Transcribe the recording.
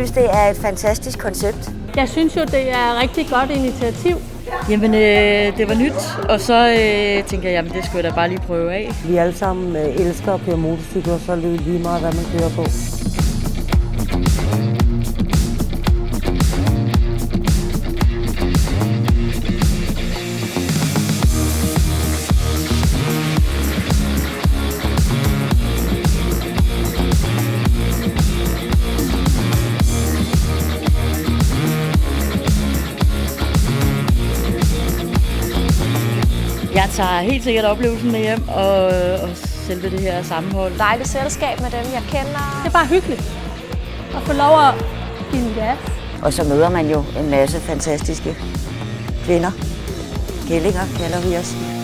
synes, det er et fantastisk koncept. Jeg synes jo, det er et rigtig godt initiativ. Jamen, det var nyt, og så tænker jeg, jamen det skulle jeg da bare lige prøve af. Vi alle sammen elsker at køre motorcykler, så er det lige meget, hvad man kører på. Jeg tager helt sikkert oplevelsen med hjem, og selve det her sammenhold. Dejligt selskab med dem, jeg kender. Det er bare hyggeligt at få lov at give en gas. Og så møder man jo en masse fantastiske kvinder. Kællinger kalder vi os.